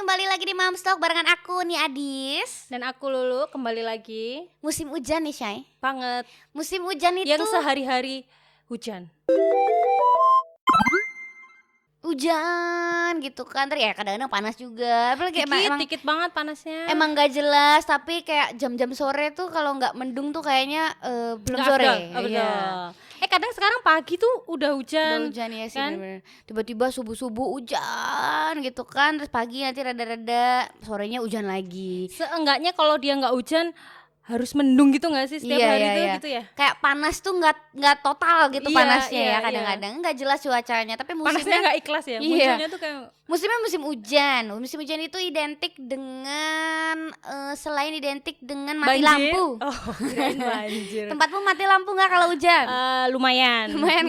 kembali lagi di Moms Talk barengan aku nih Adis. Dan aku Lulu kembali lagi. Musim hujan nih Syai. Banget. Musim hujan itu yang sehari-hari hujan. Hujan gitu kan, terus ya kadang-kadang panas juga. Apalagi Dikit banget panasnya. Emang gak jelas, tapi kayak jam-jam sore tuh kalau gak mendung tuh kayaknya belum Nggak sore. afdol. Iya. Kadang sekarang pagi tuh udah hujan. Udah hujan ya sih kan? bener-bener. Tiba-tiba subuh-subuh hujan gitu kan, terus pagi nanti rada-rada, sorenya hujan lagi. Seenggaknya kalau dia nggak hujan harus mendung gitu nggak sih setiap hari tuh gitu ya? Kayak panas tuh nggak total gitu Iya, panasnya iya, ya kadang-kadang nggak jelas cuacanya, tapi Panasnya musimnya nggak ikhlas ya. Iya. Munculnya tuh kayak musimnya musim hujan. Musim hujan itu identik dengan selain identik dengan mati banjir. lampu. Oh, kirain banjir. Tempatmu mati lampu nggak kalau hujan? Lumayan Kan?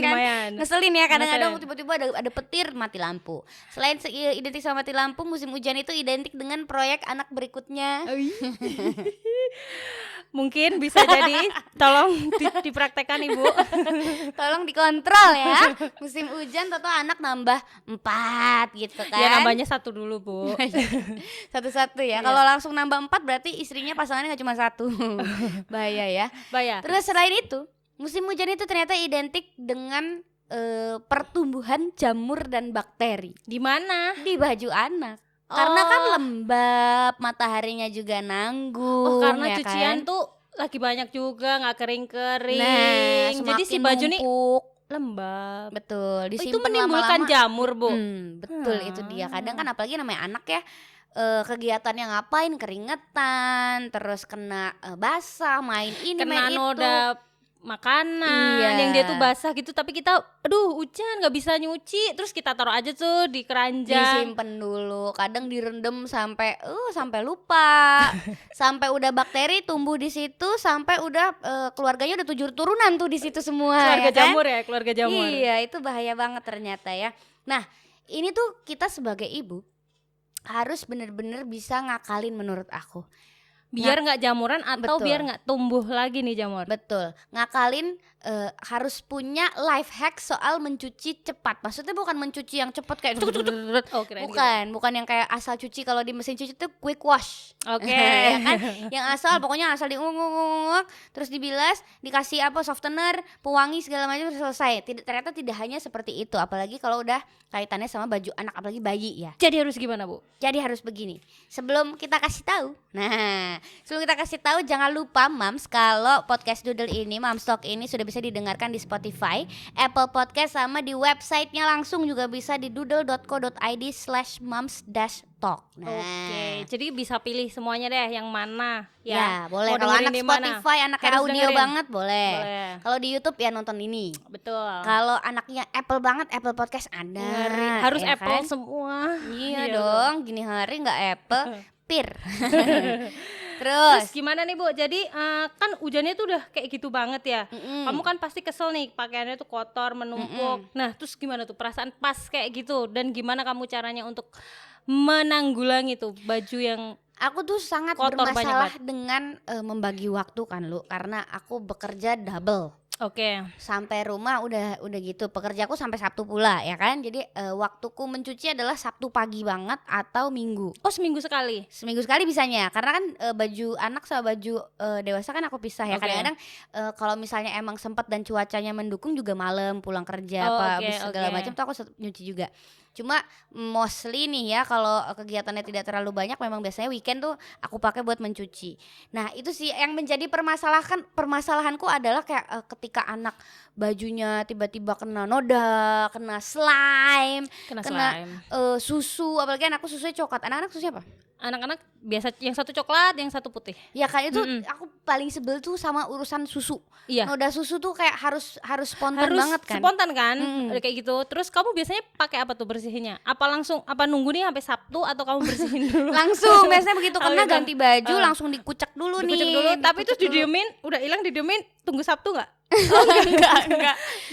Ngeselin ya kadang-kadang Ngeselin. tiba-tiba ada petir mati lampu. Selain identik sama mati lampu, musim hujan itu identik dengan proyek anak berikutnya. Mungkin bisa jadi, tolong dipraktekkan Ibu. Tolong dikontrol ya. Musim hujan toto anak nambah 4 gitu kan. Ya nambahnya 1 dulu Bu. Satu-satu ya. Iya. Kalau langsung nambah 4 berarti istrinya pasangannya gak cuma 1. Bahaya ya. Bayar. Terus selain itu, musim hujan itu ternyata identik dengan pertumbuhan jamur dan bakteri Di mana? di baju anak. Karena kan lembab, mataharinya juga nanggung. Karena ya cucian kan? tuh lagi banyak juga, nggak kering-kering. Nah, jadi si baju nih numpuk. lembab. Betul, Itu disimpan menimbulkan lama-lama. jamur Bu. Betul itu dia. Kadang kan apalagi namanya anak ya, kegiatannya ngapain, keringetan, terus kena basah, main ini Kena main itu. noda makanan Iya. yang dia tuh basah gitu, tapi kita aduh hujan nggak bisa nyuci, terus kita taruh aja tuh di keranjang. Disimpan dulu, kadang direndam sampai lupa. Sampai udah bakteri tumbuh di situ, sampai udah keluarganya udah 7 turunan tuh di situ semua. Keluarga ya kan? jamur ya, keluarga jamur. Iya, itu bahaya banget ternyata ya. Nah, ini tuh kita sebagai ibu harus bener-bener bisa ngakalin menurut aku. Biar nggak jamuran atau Betul. biar nggak tumbuh lagi nih jamur. Betul, ngakalin harus punya life hack soal mencuci cepat. Maksudnya bukan mencuci yang cepat kayak Oh, kirain gitu. bukan yang kayak asal cuci, kalau di mesin cuci itu quick wash. Oke. Ya kan? Yang pokoknya asal diunguk, terus dibilas, dikasih softener, pewangi segala macam selesai. Ternyata tidak hanya seperti itu, apalagi kalau udah kaitannya sama baju anak, apalagi bayi ya. Jadi harus gimana Bu? Jadi harus begini. Sebelum kita kasih tahu, jangan lupa Mams, kalau podcast Doodle ini, Moms Talk ini sudah bisa didengarkan di Spotify, Apple Podcast, sama di websitenya langsung juga bisa di doodle.co.id/moms-talk. Oke, jadi bisa pilih semuanya deh yang mana Ya, boleh. Mau Kalau dengerin anak di mana? Spotify, anaknya Harus audio dengerin. banget boleh. Boleh. Kalau di YouTube ya nonton ini. Betul. Kalau anaknya Apple banget, Apple Podcast ada. Ngeri. Harus ya Apple kan? semua. Iya dong, gini hari nggak Apple, pir. Terus, Terus gimana nih Bu? Jadi kan hujannya tuh udah kayak gitu banget ya. Kamu kan pasti kesel nih, pakaiannya tuh kotor, menumpuk. Nah, terus gimana tuh perasaan pas kayak gitu? Dan gimana kamu caranya untuk menanggulangi tuh baju yang aku tuh sangat kotor bermasalah banyak dengan membagi waktu kan Lu, karena aku bekerja double. Oke. Sampai rumah udah gitu, pekerjaku sampai Sabtu pula ya kan. Jadi waktuku mencuci adalah Sabtu pagi banget atau Minggu. Oh, seminggu sekali. Seminggu sekali bisanya, karena kan baju anak sama baju dewasa kan aku pisah ya. Oke. Kadang-kadang kalau misalnya emang sempat dan cuacanya mendukung juga malam pulang kerja habis segala macam tuh aku nyuci juga. Cuma mostly nih ya, kalau kegiatannya tidak terlalu banyak, memang biasanya weekend tuh aku pakai buat mencuci. Nah itu sih yang menjadi permasalahanku adalah kayak ketika anak bajunya tiba-tiba kena noda, kena slime, susu, apalagi anakku susunya coklat. Anak-anak susunya apa? Anak-anak biasa yang satu coklat, yang satu putih. Ya kan itu aku paling sebel tuh sama urusan susu. Iya. Noda susu tuh kayak harus spontan banget kan. Spontan kan, kayak gitu. Terus kamu biasanya pakai apa tuh bersihinnya? Apa nunggu nih sampai Sabtu atau kamu bersihin dulu? Langsung biasanya begitu, karena gitu. ganti baju langsung dikucek dulu Dikucek nih. dulu, tapi terus dikucek dulu. didiemin, udah hilang didiemin, tunggu Sabtu nggak?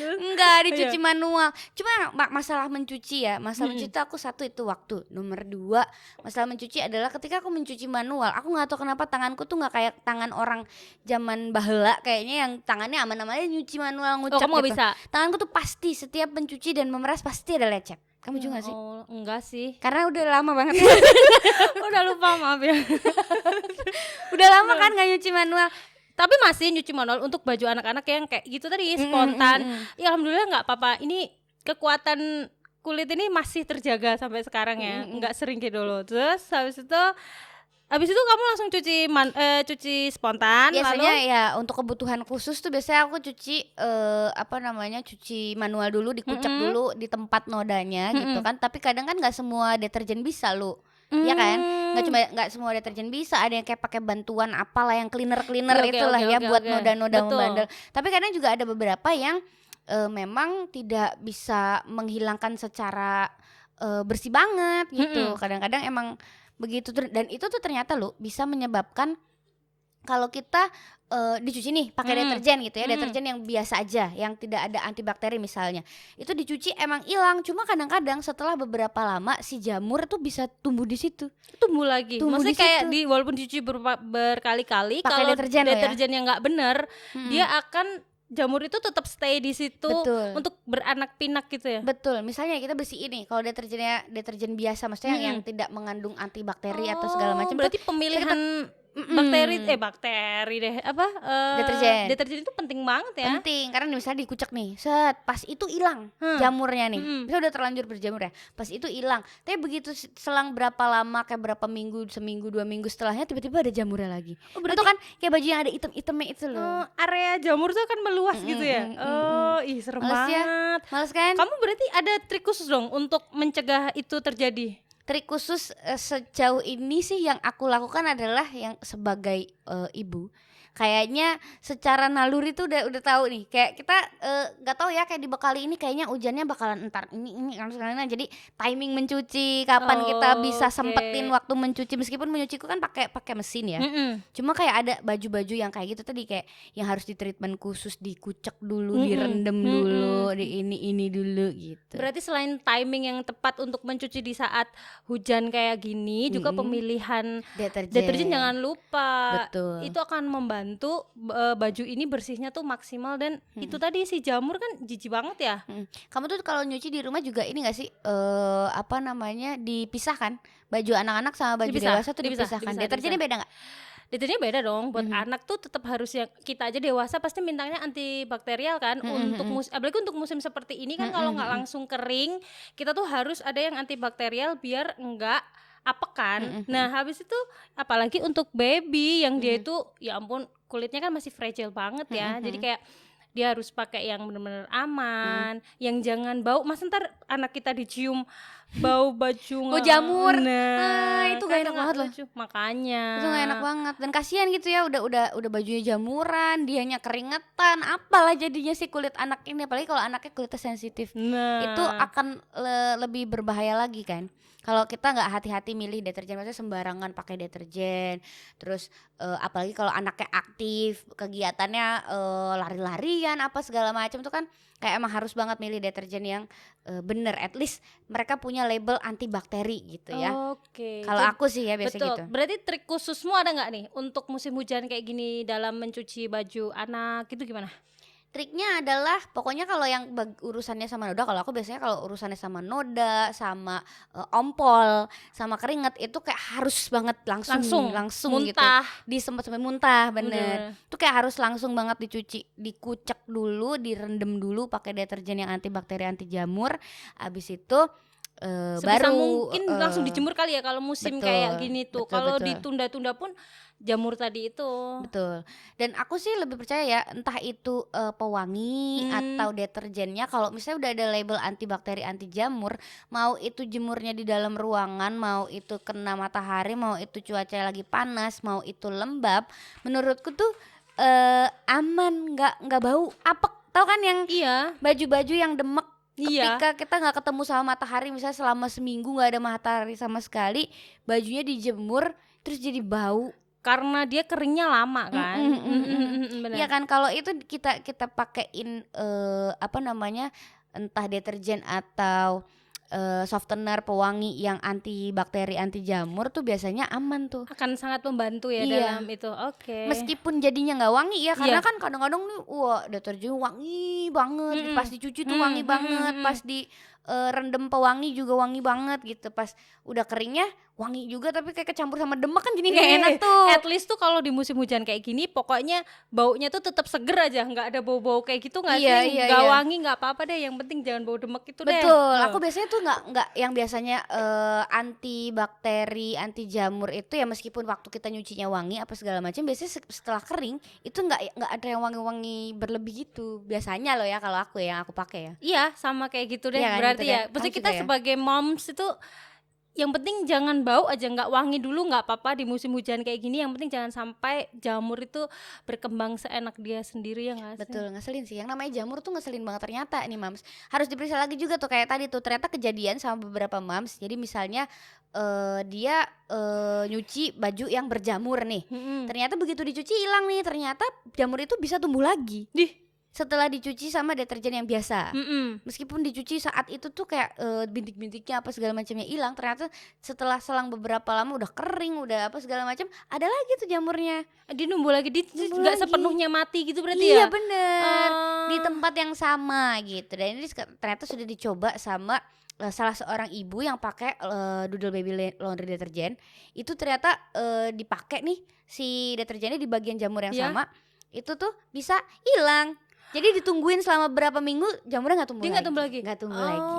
Enggak dicuci manual. Cuma masalah mencuci ya, mencuci itu aku satu itu waktu. Nomor 2, masalah mencuci adalah ketika aku mencuci manual, aku nggak tahu kenapa tanganku tuh nggak kayak tangan orang zaman baheula, kayaknya yang tangannya aman-aman aja nyuci manual, ngucek kamu nggak gitu. bisa? Tanganku tuh pasti setiap mencuci dan memeras pasti ada lecet. Kamu juga gak sih? Oh, enggak sih. Karena udah lama banget. Udah lupa, maaf ya. Udah lama kan gak nyuci manual. Tapi masih nyuci manual untuk baju anak-anak yang kayak gitu tadi, spontan. Ya alhamdulillah nggak apa-apa. Ini kekuatan kulit ini masih terjaga sampai sekarang ya, nggak sering kayak dulu. Terus habis itu kamu langsung cuci spontan. Biasanya lalu ya untuk kebutuhan khusus tuh biasanya aku cuci cuci manual dulu, dikucek dulu di tempat nodanya gitu kan. Tapi kadang kan nggak semua deterjen bisa lu. Ya kan, nggak semua deterjen bisa, ada yang kayak pakai bantuan apalah yang cleaner itulah ya buat noda-noda membandel. Tapi kadang juga ada beberapa yang memang tidak bisa menghilangkan secara bersih banget gitu. Kadang-kadang emang begitu, dan itu tuh ternyata lo bisa menyebabkan kalau kita dicuci nih pakai deterjen gitu ya, deterjen yang biasa aja, yang tidak ada antibakteri misalnya, itu dicuci emang hilang. Cuma kadang-kadang setelah beberapa lama si jamur tuh bisa tumbuh di situ, tumbuh lagi. Maksudnya kayak walaupun dicuci berkali-kali, kalau deterjen yang nggak bener, dia akan jamur itu tetap stay di situ. Betul. Untuk beranak pinak gitu ya. Betul. Misalnya kita bersih ini, kalau deterjennya deterjen biasa, maksudnya yang tidak mengandung antibakteri atau segala macam. Berarti pemilihan bakteri deh deterjen itu penting banget ya. Penting, karena misalnya dikucek nih, pas itu hilang jamurnya nih. Misalnya udah terlanjur berjamur ya, pas itu hilang. Tapi begitu selang berapa lama, kayak berapa minggu, seminggu 2 minggu setelahnya tiba-tiba ada jamurnya lagi. Itu kan kayak baju yang ada item-itemnya itu loh. Area jamur tuh kan meluas gitu ya. Serem banget. Males kan? Kamu berarti ada trik khusus dong untuk mencegah itu terjadi? Trik khusus sejauh ini sih yang aku lakukan adalah yang sebagai ibu, kayaknya secara naluri tuh udah tahu nih, kayak kita nggak tahu ya, kayak dibekali ini kayaknya hujannya bakalan entar ini karena jadi timing mencuci kapan kita bisa sempetin waktu mencuci, meskipun menyuciku kan pakai mesin ya. Cuma kayak ada baju-baju yang kayak gitu tadi, kayak yang harus di treatment khusus, dikucek dulu, direndam dulu, di ini dulu gitu. Berarti selain timing yang tepat untuk mencuci di saat hujan kayak gini, juga pemilihan deterjen jangan lupa. Betul. Itu akan membantu baju ini bersihnya tuh maksimal. Dan itu tadi si jamur kan jijik banget ya. Kamu tuh kalau nyuci di rumah juga ini nggak sih dipisahkan baju anak-anak sama baju dewasa tuh dipisahkan. Deterjennya beda nggak? Deterjennya beda dong. Buat anak tuh tetap harus, yang kita aja dewasa pasti mintanya antibakterial kan. Apalagi untuk musim seperti ini kan, kalau nggak langsung kering, kita tuh harus ada yang antibakterial biar enggak apek kan. Nah habis itu apalagi untuk baby yang dia itu ya ampun, kulitnya kan masih fragile banget ya. Jadi kayak dia harus pakai yang benar-benar aman, yang jangan bau. Mas, ntar anak kita dicium bau baju jamur. Itu gak enak banget loh. Makanya itu gak enak banget, dan kasihan gitu ya, udah bajunya jamuran, dianya keringetan, apalah jadinya si kulit anak ini. Apalagi kalau anaknya kulitnya sensitif, itu akan lebih berbahaya lagi kan. Kalau kita nggak hati-hati milih deterjen, maksudnya sembarangan pakai deterjen, terus apalagi kalau anaknya aktif, kegiatannya lari-larian apa segala macam, tuh kan kayak emang harus banget milih deterjen yang bener, at least mereka punya label antibakteri gitu ya. Kalau aku sih ya biasa gitu. Berarti trik khususmu ada nggak nih untuk musim hujan kayak gini dalam mencuci baju anak itu gimana? Triknya adalah pokoknya kalau yang urusannya sama noda, kalau aku biasanya kalau urusannya sama noda, sama ompol, sama keringet, itu kayak harus banget langsung muntah gitu. Sampai muntah, bener. Itu kayak harus langsung banget dicuci, dikucek dulu, direndam dulu pakai deterjen yang antibakteri, anti jamur. Abis itu sebisa mungkin langsung dijemur kali ya kalau musim kayak gini tuh. Kalau ditunda-tunda pun jamur tadi itu. Betul. Dan aku sih lebih percaya ya, entah itu pewangi atau deterjennya, kalau misalnya udah ada label antibakteri, anti jamur, mau itu jemurnya di dalam ruangan, mau itu kena matahari, mau itu cuaca lagi panas, mau itu lembab, menurutku tuh aman, nggak bau apek. Tahu kan yang baju-baju yang demek ketika kita nggak ketemu sama matahari, misalnya selama seminggu nggak ada matahari sama sekali, bajunya dijemur terus jadi bau karena dia keringnya lama kan. Iya kan, kalau itu kita pakein entah deterjen atau softener, pewangi yang antibakteri, anti jamur, tuh biasanya aman tuh. Akan sangat membantu ya dalam itu. Meskipun jadinya nggak wangi ya, karena kan kadang-kadang nih deterjen wangi banget, pas dicuci tuh wangi banget, pas di rendem pewangi juga wangi banget gitu. Pas udah keringnya wangi juga tapi kayak kecampur sama demak kan jadi nggak enak tuh. At least tuh kalau di musim hujan kayak gini pokoknya baunya tuh tetap seger aja, nggak ada bau-bau kayak gitu nggak sih? Nggak wangi nggak apa-apa deh, yang penting jangan bau demek itu deh. Betul, aku biasanya tuh nggak yang biasanya anti bakteri, anti jamur itu ya meskipun waktu kita nyucinya wangi apa segala macam, biasanya setelah kering itu nggak ada yang wangi-wangi berlebih gitu biasanya loh ya kalau aku yang aku pakai ya. Iya sama kayak gitu deh, kan, berarti gitu ya. Maksudnya kita sebagai moms itu yang penting jangan bau aja, nggak wangi dulu nggak apa-apa di musim hujan kayak gini. Yang penting jangan sampai jamur itu berkembang seenak dia sendiri ya nggak sih? Betul, ngeselin sih. Yang namanya jamur tuh ngeselin banget ternyata nih mams. Harus diperiksa lagi juga tuh kayak tadi tuh ternyata kejadian sama beberapa mams. Jadi misalnya dia nyuci baju yang berjamur nih. Ternyata begitu dicuci hilang nih. Ternyata jamur itu bisa tumbuh lagi. Setelah dicuci sama deterjen yang biasa. Meskipun dicuci saat itu tuh kayak bintik-bintiknya apa segala macamnya hilang, ternyata setelah selang beberapa lama udah kering, udah apa segala macam, ada lagi tuh jamurnya. Dia numbuh lagi, dia nggak sepenuhnya mati gitu berarti ya? Iya bener, di tempat yang sama gitu. Dan ini ternyata sudah dicoba sama salah seorang ibu yang pakai Doodle Baby Laundry deterjen. Itu ternyata dipakai nih si deterjennya di bagian jamur yang sama, itu tuh bisa hilang. Jadi ditungguin selama berapa minggu jamurnya nggak tumbuh lagi. Nggak tumbuh lagi.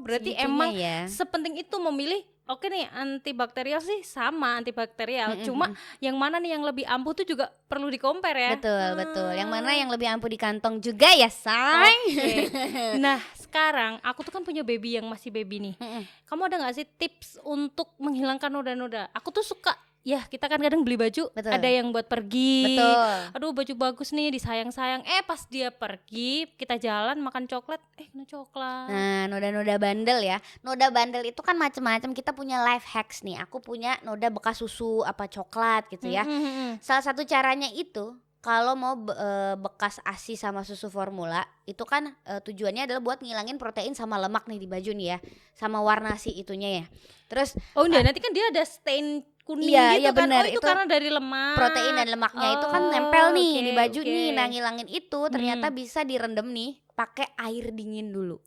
Berarti emang sepenting itu memilih. Oke nih, antibakterial sih sama antibakterial. Cuma yang mana nih yang lebih ampuh tuh juga perlu di-compare ya. Betul. Yang mana yang lebih ampuh di kantong juga ya, say. Nah, sekarang aku tuh kan punya baby yang masih baby nih. Kamu ada nggak sih tips untuk menghilangkan noda-noda? Aku tuh suka. Ya kita kan kadang beli baju, ada yang buat pergi. Aduh baju bagus nih, disayang-sayang. Pas dia pergi, kita jalan makan coklat, kena coklat. Nah, noda-noda bandel ya. Noda bandel itu kan macam-macam. Kita punya life hacks nih. Aku punya noda bekas susu apa coklat gitu ya. Salah satu caranya itu, kalau mau bekas ASI sama susu formula, itu kan tujuannya adalah buat ngilangin protein sama lemak nih di baju nih ya, sama warna si itunya ya. Terus nanti kan dia ada stain kuning gitu kan. Bener. Itu karena dari lemak. Protein dan lemaknya itu kan nempel nih di baju nih. Nah, ngilangin itu ternyata bisa direndam nih pakai air dingin dulu.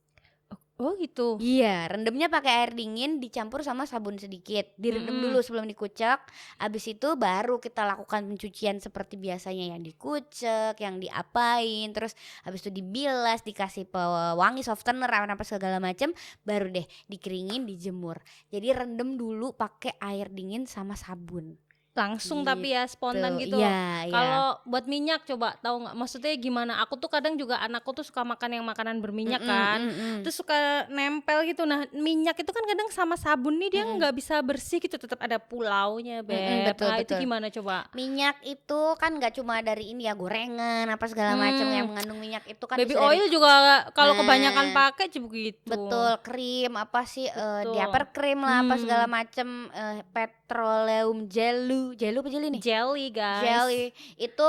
Oh gitu. Iya, rendemnya pakai air dingin dicampur sama sabun sedikit. Direndam dulu sebelum dikucek. Abis itu baru kita lakukan pencucian seperti biasanya, yang dikucek, yang diapain, terus habis itu dibilas, dikasih pewangi, softener, apa segala macam, baru deh dikeringin, dijemur. Jadi rendem dulu pakai air dingin sama sabun. Langsung gitu. Tapi ya spontan gitu. Kalau buat minyak coba tahu nggak? Maksudnya gimana? Aku tuh kadang juga anakku tuh suka makan yang makanan berminyak kan. Terus suka nempel gitu. Nah minyak itu kan kadang sama sabun nih dia nggak bisa bersih gitu. Tetap ada pulaunya Beb. Betul. Itu gimana coba? Minyak itu kan nggak cuma dari ini ya, gorengan apa segala macam yang mengandung minyak itu kan. Baby oil juga kalau kebanyakan pakai begitu. Betul, krim apa sih diaper krim lah apa segala macam, petroleum jelly apa jelly nih? Jelly guys. Jelly itu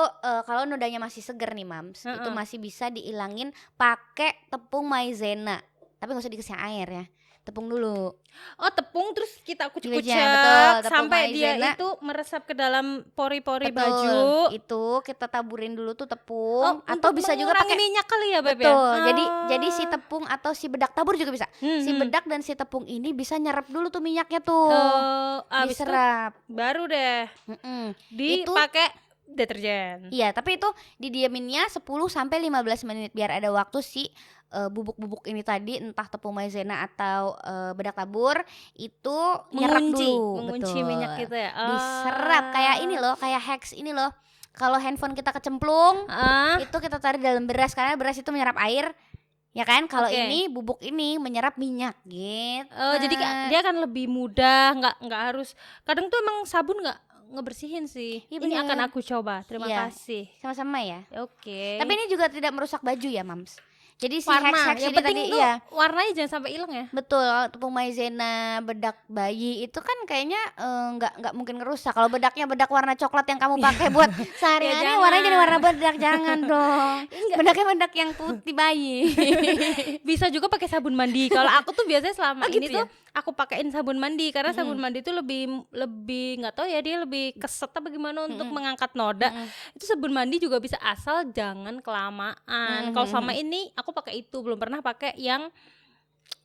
kalau nodanya masih seger nih mams, itu masih bisa diilangin pakai tepung maizena. Tapi nggak usah dikasih air ya, tepung dulu. Tepung terus kita kucek-kucek sampai dia itu meresap ke dalam pori-pori baju. Itu kita taburin dulu tuh tepung, atau bisa juga pakai minyak kali ya Beb. Betul. Jadi si tepung atau si bedak tabur juga bisa. Si bedak dan si tepung ini bisa nyerap dulu tuh minyaknya tuh. Diserap. Baru deh. Dipakai deterjen. Iya, tapi itu didiaminnya 10 sampai 15 menit biar ada waktu si bubuk-bubuk ini tadi, entah tepung maizena atau bedak tabur itu nyerap dulu. Mengunci minyak gitu ya. Diserap kayak ini loh, kayak hacks ini loh. Kalau handphone kita kecemplung, itu kita taruh dalam beras karena beras itu menyerap air. Ya kan, kalau ini bubuk ini menyerap minyak gitu. Jadi dia akan lebih mudah, nggak harus. Kadang tuh emang sabun ngebersihin sih. Ini akan aku coba. Terima kasih. Sama-sama ya. Oke. Tapi ini juga tidak merusak baju ya, Mams. Jadi si warna, hacks ini tadi warnanya jangan sampai hilang ya. Betul, tepung maizena, bedak bayi itu kan kayaknya nggak mungkin ngerusak. Kalau bedaknya bedak warna coklat yang kamu pakai buat sehari-hari, warnanya jadi warna bedak, jangan dong. Bedaknya bedak yang putih bayi. Bisa juga pakai sabun mandi. Kalau aku tuh biasanya selama ini tuh aku pakein sabun mandi karena sabun mandi itu lebih nggak tahu ya, dia lebih keset apa gimana untuk mengangkat noda. Itu sabun mandi juga bisa, asal jangan kelamaan. Kalau sama ini aku pakai itu, belum pernah pakai yang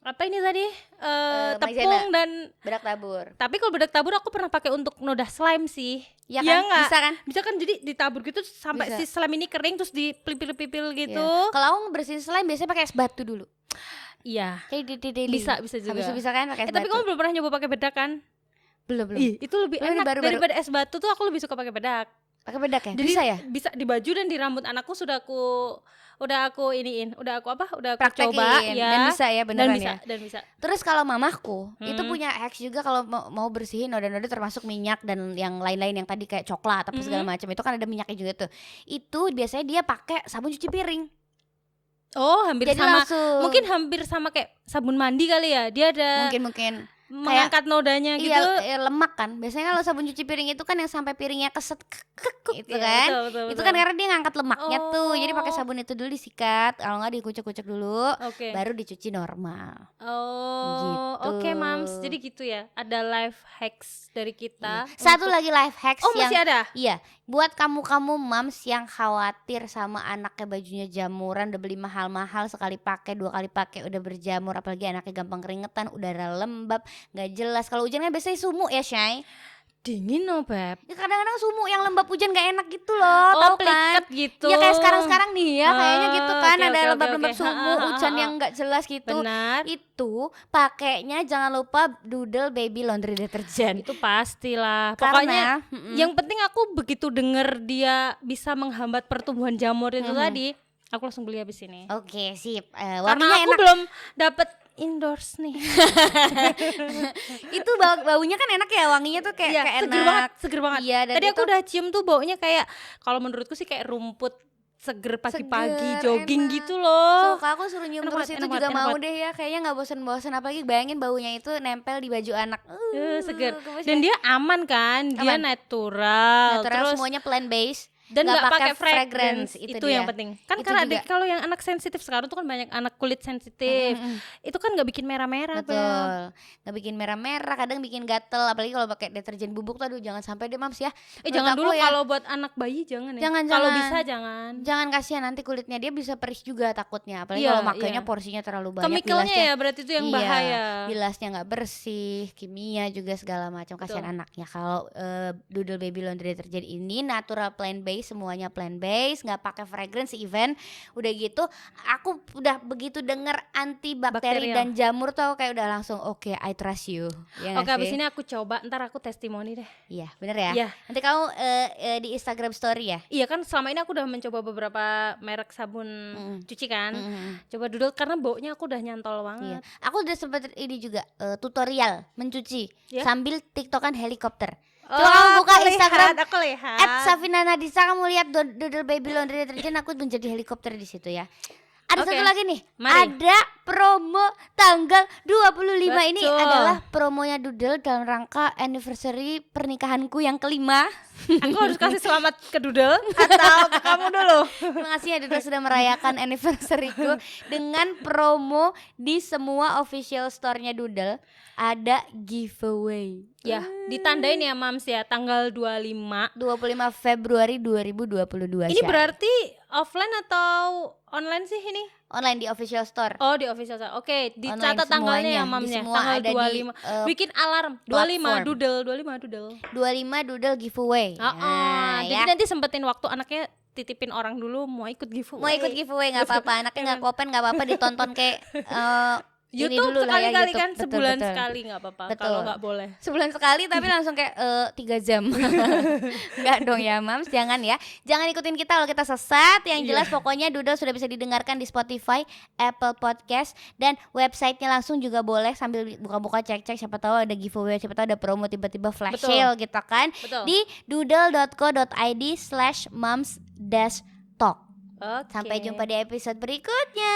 Apa ini tadi? Maizena. Tepung dan Bedak tabur. tapi kalau bedak tabur aku pernah pakai untuk noda slime sih. Ya Iya kan? nggak? Bisa kan? Bisa kan, jadi ditabur gitu sampai Bisa. si slime ini kering terus dipipil-pipil gitu. Iya. Kalau aku ngebersihin slime biasanya pakai es batu dulu. Iya. Kayak Bisa juga. Bisa kan pakai es Tapi batu. kamu belum pernah nyoba pakai bedak kan? Belum. Ih, itu lebih Belum, enak baru-baru. daripada es batu tuh. Aku lebih suka pakai bedak. Pakai bedak ya? Jadi Bisa ya? Bisa di baju dan di rambut anakku udah aku iniin, udah aku Praktekin, coba ya. dan bisa ya, beneran ya. Dan bisa. Terus kalau mamahku itu punya hacks juga kalau mau bersihin noda-noda termasuk minyak dan yang lain-lain yang tadi kayak coklat apa segala macam, itu kan ada minyaknya juga tuh. Itu biasanya dia pakai sabun cuci piring. Oh, hampir Jadi sama. langsung- Mungkin hampir sama kayak sabun mandi kali ya. Dia ada Mungkin mengangkat nodanya gitu. iya, lemak kan. Biasanya kalau sabun cuci piring itu kan yang sampai piringnya keset itu Iya, kan. betul. Itu kan karena dia ngangkat lemaknya tuh. Jadi pakai Oh. sabun itu dulu disikat, kalau nggak dikucek-kucek dulu, Oke. baru dicuci normal. Oh, Gitu. oke Mams. Jadi gitu ya. Ada life hacks dari kita. Satu untuk- lagi life hacks Oh, yang masih ada. iya, buat kamu mams yang khawatir sama anaknya bajunya jamuran, udah beli mahal-mahal, sekali pakai, 2 kali pakai udah berjamur, apalagi anaknya gampang keringetan, udara lembab, nggak jelas. Kalau hujan kan biasanya sumuk ya, Shay. Dingin no, Beb. Ya, kadang-kadang sumuk yang lembab hujan nggak enak gitu loh, Oh, tau kan? pliket gitu. Ya kayak sekarang nih ya, kayaknya gitu kan, Oke, ada oke, lembab-lembab oke. sumuk, hujan yang nggak jelas gitu. Benar. Itu pakainya jangan lupa Doodle Baby Laundry Detergent. Itu pastilah. Pokoknya Karena yang penting aku begitu denger dia bisa menghambat pertumbuhan jamur itu tadi, aku langsung beli habis ini. oke, sip. Karena Wanginya aku enak. belum dapet endorse nih. Itu baunya kan enak ya, wanginya tuh kayak Iya, kayak seger enak. banget, seger banget. Iya, dan Tadi aku itu udah cium tuh baunya kayak, kalau menurutku sih kayak rumput seger pagi-pagi Seger, jogging enak. gitu loh. Suka aku suruh nyium Enak terus banget, itu enak juga banget, mau enak deh ya. Kayaknya nggak bosen-bosen, apalagi bayangin baunya itu nempel di baju anak. Seger. gemes Dan ya. dia aman kan? Dia Aman. natural. Natural, Terus semuanya plant based. dan nggak nggak pakai pakai fragrance, itu itu dia. yang penting kan. Itu Karena juga. kalau yang anak sensitif sekarang tuh kan banyak anak kulit sensitif, itu kan nggak bikin merah-merah. Beb. Betul, nggak bikin merah-merah, kadang bikin gatel, apalagi kalau pakai deterjen bubuk tuh, aduh jangan sampai deh mams ya. Menurut Jangan aku dulu ya, kalau buat anak bayi jangan ya. Jangan, Kalau jangan. bisa jangan. jangan kasihan nanti kulitnya dia bisa perih juga takutnya, apalagi Iya, kalau makanya iya. porsinya terlalu banyak. Chemicalnya bilasnya- ya berarti itu yang Iya, bahaya. bilasnya nggak bersih, kimia juga segala macam, kasihan Betul. anaknya. Kalau Doodle Baby Laundry Detergent ini natural plant based, semuanya plant based, nggak pakai fragrance even. Udah gitu aku udah begitu denger antibakteri Bakterial. dan jamur tuh kayak udah langsung oke, I trust you. Ya nggak Oke, abis sih? ini aku coba, ntar aku testimoni deh. Iya bener ya. Iya. Nanti kamu di Instagram story ya. Iya kan, selama ini aku udah mencoba beberapa merek sabun cuci kan. Coba Doodle karena baunya aku udah nyantol Iya. banget. Aku udah sempet ini juga tutorial mencuci Ya. sambil tiktokan helikopter. Oh, Coba kamu buka aku Instagram lihat, aku lihat. @Safina Nadisa, kamu lihat Doodle Baby Laundry Detergent, aku menjadi helikopter di situ ya. Ada Oke, satu lagi nih, mari. ada promo tanggal 25 ini Betul. adalah promonya Doodle dalam rangka anniversary pernikahanku yang kelima. Aku harus kasih selamat ke Doodle atau ke kamu dulu? Terima kasih ya Doodle sudah merayakan anniversaryku dengan promo di semua official store-nya Doodle ada giveaway. Ya, ditandain ya Mams ya, tanggal 25. 25 Februari 2022. Ini Syah. berarti offline atau online sih ini? Online di official store. Oh, di official store. Oke, Online dicatat tanggalnya semuanya, ya di Mams ya. semua Tanggal ada di, 25. Bikin alarm 25 platform. Doodle, 25 Doodle. 25 Doodle giveaway. Jadi ya. nanti sempetin waktu anaknya titipin orang dulu mau ikut giveaway. Mau ikut giveaway nggak apa-apa, anaknya nggak kopen nggak apa-apa, ditonton kayak ini YouTube dulu lah ya, sekali-kali YouTube. kan, Betul, sebulan betul. sekali nggak apa-apa. Betul. Kalau nggak boleh. Sebulan sekali tapi langsung kayak 3 jam. Enggak dong ya Mams, jangan ya. Jangan ikutin kita kalau kita sesat. Yang jelas pokoknya Doodle sudah bisa didengarkan di Spotify, Apple Podcast, dan websitenya langsung juga boleh sambil buka-buka cek-cek, siapa tahu ada giveaway, siapa tahu ada promo tiba-tiba flash Betul. sale gitu kan. Betul. Di doodle.co.id/moms-talk. Oke. Sampai jumpa di episode berikutnya.